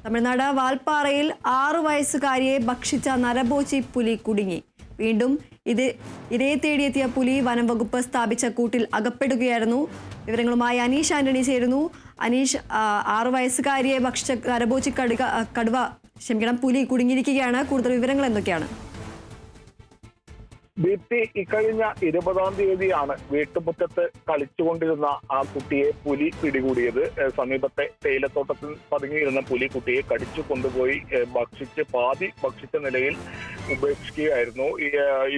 തമിഴ്നാട് വാൽപ്പാറയിൽ 6 വയസ്സുകാരിയെ ഭക്ഷിച്ച നരഭോജി പുലി കുടുങ്ങി. വീണ്ടും ഇരയെ തേടിയെത്തിയ പുലി വനം വകുപ്പ് സ്ഥാപിച്ച കൂട്ടിൽ അകപ്പെടുകയായിരുന്നു. വിവരങ്ങളുമായി അനീഷ് ആന്റണി ചേരുന്നു. അനീഷ്, 6 വയസ്സുകാരിയെ ഭക്ഷിച്ച നരഭോജി പുലി കുടുങ്ങിയിരിക്കുകയാണ്. കൂടുതൽ വിവരങ്ങൾ എന്തൊക്കെയാണ്? ദീപ്തി, ഇക്കഴിഞ്ഞ 20-ാം തീയതിയാണ് വീട്ടുമുറ്റത്ത് കളിച്ചുകൊണ്ടിരുന്ന ആ കുട്ടിയെ പുലി പിടികൂടിയത്. സമീപത്തെ തേയിലത്തോട്ടത്തിൽ പതുങ്ങിയിരുന്ന പുലി കുട്ടിയെ കടിച്ചു കൊണ്ടുപോയി പാതി ഭക്ഷിച്ച നിലയിൽ ഉപേക്ഷിക്കുകയായിരുന്നു.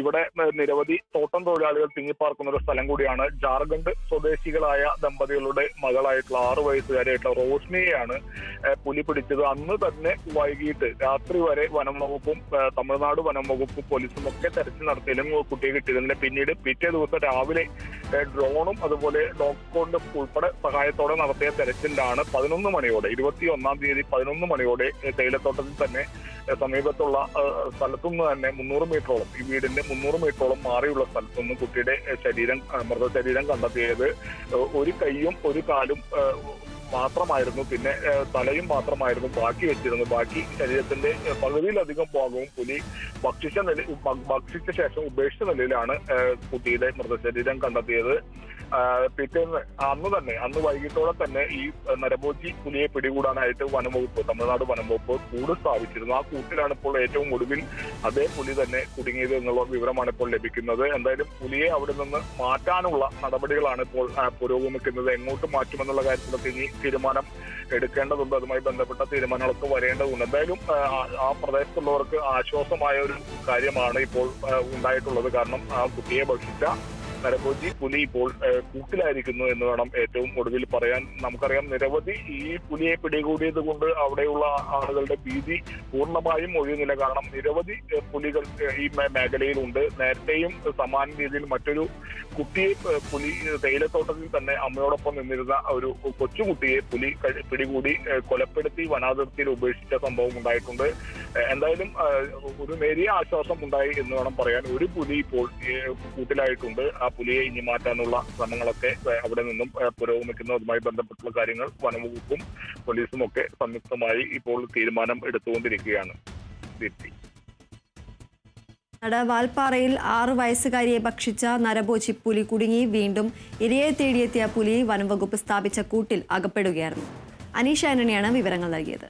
ഇവിടെ നിരവധി തോട്ടം തൊഴിലാളികൾ തിങ്ങിപ്പാർക്കുന്ന ഒരു സ്ഥലം കൂടിയാണ്. ജാർഖണ്ഡ് സ്വദേശികളായ ദമ്പതികളുടെ മകളായിട്ടുള്ള 6 വയസ്സുകാരായിട്ടുള്ള റോഷ്നിയെയാണ് പുലി പിടിച്ചത്. അന്ന് തന്നെ വൈകിട്ട് രാത്രി വരെ വനം വകുപ്പും തമിഴ്നാട് വനം വകുപ്പും പോലീസും ഒക്കെ തെരച്ചിൽ നടത്തിയാലും കുട്ടിയെ കിട്ടിയതിന് പിന്നീട് പിറ്റേ ദിവസം രാവിലെ ഡ്രോണും അതുപോലെ ഡോഗ് സ്ക്വാഡ് ഉൾപ്പെടെ സഹായത്തോടെ നടത്തിയ തെരച്ചിലാണ് 11 മണിയോടെ 21-ാം തീയതി 11 മണിയോടെ തേയിലത്തോട്ടത്തിൽ തന്നെ സമീപത്തുള്ള സ്ഥലത്തുനിന്ന് തന്നെ 300 മീറ്ററോളം, ഈ വീടിന്റെ 300 മീറ്ററോളം മാറിയുള്ള സ്ഥലത്തുനിന്ന് കുട്ടിയുടെ മൃതശരീരം കണ്ടെത്തിയത്. ഒരു കൈയും ഒരു കാലും മാത്രമായിരുന്നു, പിന്നെ തലയും മാത്രമായിരുന്നു ബാക്കി വെച്ചിരുന്നത്. ബാക്കി ശരീരത്തിന്റെ പകുതിയിലധികം ഭാഗവും പുലി ഭക്ഷിച്ച ശേഷം ഉപേക്ഷിച്ച നിലയിലാണ് കുട്ടിയുടെ മൃതശരീരം കണ്ടെത്തിയത്. പിറ്റേന്ന് അന്ന് വൈകിട്ടോടെ തന്നെ ഈ നരഭോജി പുലിയെ പിടികൂടാനായിട്ട് തമിഴ്നാട് വനം വകുപ്പ് കൂട് സ്ഥാപിച്ചിരുന്നു. ആ കൂട്ടിലാണ് ഇപ്പോൾ ഏറ്റവും ഒടുവിൽ അതേ പുലി തന്നെ കുടുങ്ങിയത് എന്നുള്ള വിവരമാണ് ഇപ്പോൾ ലഭിക്കുന്നത്. എന്തായാലും പുലിയെ അവിടെ നിന്ന് മാറ്റാനുള്ള നടപടികളാണ് ഇപ്പോൾ പുരോഗമിക്കുന്നത്. എങ്ങോട്ട് മാറ്റുമെന്നുള്ള കാര്യത്തിലൊക്കെ ഇനി തീരുമാനം എടുക്കേണ്ടതുണ്ട്. അതുമായി ബന്ധപ്പെട്ട തീരുമാനങ്ങളൊക്കെ വരേണ്ടതുണ്ട്. എന്തായാലും ആ പ്രദേശത്തുള്ളവർക്ക് ആശ്വാസമായ ഒരു കാര്യമാണ് ഇപ്പോൾ ഉണ്ടായിട്ടുള്ളത്. കാരണം ആ കുട്ടിയെ ഭക്ഷിച്ച നരഭോജി പുലി ഇപ്പോൾ കൂട്ടിലായിരിക്കുന്നു എന്ന് വേണം ഏറ്റവും ഒടുവിൽ പറയാൻ. നമുക്കറിയാം, നിരവധി ഈ പുലിയെ പിടികൂടിയത് കൊണ്ട് അവിടെയുള്ള ആളുകളുടെ ഭീതി പൂർണ്ണമായും ഒഴിയുന്നില്ല. കാരണം നിരവധി പുലികൾ ഈ മേഖലയിലുണ്ട്. നേരത്തെയും സമാന രീതിയിൽ മറ്റൊരു കുട്ടിയെ പുലി തേയിലത്തോട്ടത്തിൽ തന്നെ അമ്മയോടൊപ്പം നിന്നിരുന്ന ഒരു കൊച്ചുകുട്ടിയെ പുലി പിടികൂടി കൊലപ്പെടുത്തി വനാതിർത്തിയിൽ ഉപേക്ഷിച്ച സംഭവം ഉണ്ടായിട്ടുണ്ട്. എന്തായാലും ഒരു നേരിയ ആശ്വാസം ഉണ്ടായി എന്ന് വേണം പറയാൻ. ഒരു പുലി ഇപ്പോൾ കൂട്ടിലായിട്ടുണ്ട്. ആ പുലിയെ ഇനി മാറ്റാനുള്ള ശ്രമങ്ങളൊക്കെ അവിടെ നിന്നും പുരോഗമിക്കുന്നതുമായി ബന്ധപ്പെട്ടുള്ള കാര്യങ്ങൾ വനംവകുപ്പും പോലീസും ഒക്കെ സംയുക്തമായി ഇപ്പോൾ തീരുമാനം എടുത്തുകൊണ്ടിരിക്കുകയാണ്. വാൽപ്പാറയിൽ 6 വയസ്സുകാരിയെ ഭക്ഷിച്ച നരഭോജി പുലി കുടുങ്ങി. വീണ്ടും ഇരയെ തേടിയെത്തിയ പുലി വനംവകുപ്പ് സ്ഥാപിച്ച കൂട്ടിൽ അകപ്പെടുകയായിരുന്നു. അനീഷ് ആന്റണിയാണ് വിവരങ്ങൾ നൽകിയത്.